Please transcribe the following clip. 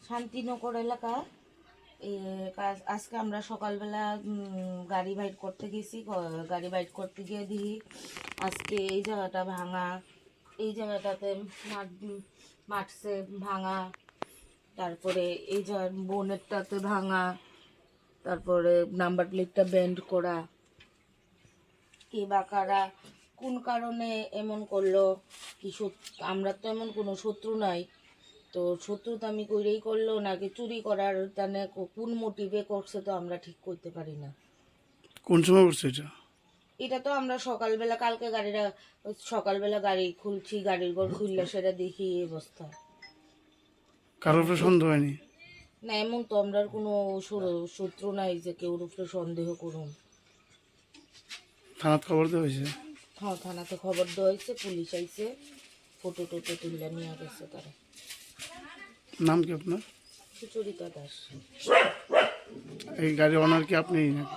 শান্তিনগর এলাকা। আজকে আমরা সকালবেলা গাড়ি বাইট করতে গেছি। গাড়ি বাইট করতে গিয়ে দেখি আজকে এই জায়গাটা ভাঙা, এই জায়গাটাতে মাঠছে ভাঙা, তারপরে এই জায়গার বোনেরটাতে ভাঙা, তারপরে নাম্বার প্লেটটা বেন্ড করা। কে বা কারা কোন কারণে এমন করলো, কি আমরা তো এমন কোনো শত্রু নাই, তো শত্রু তো আমি কইরেই করলো নাকি চুরি করার তানে কোন মোটিভে করছে তো আমরা ঠিক করতে পারি না। কোন সময় করছে এটা? এটা তো আমরা সকালবেলা, কালকে সকালবেলা গাড়ি খুলছি, গাড়ির ঘর খুললে সেটা দেখি এই অবস্থা। কারোর উপরে সন্দেহ হয়নি? না, এমন তো আমরা কোনো শত্রু নাই যে কেউর উপরে সন্দেহ করুন। থানাত খবর দেওয়া হয়েছে? হ্যাঁ, থানাতে খবর দেওয়া হয়েছে, পুলিশ আইছে, ফটো টোটো তুলে নিয়ে গেছে তারা। নাম কি আপনার? সুচরিতা দাস। এই গাড়ির ওনার কি আপনি নাকি?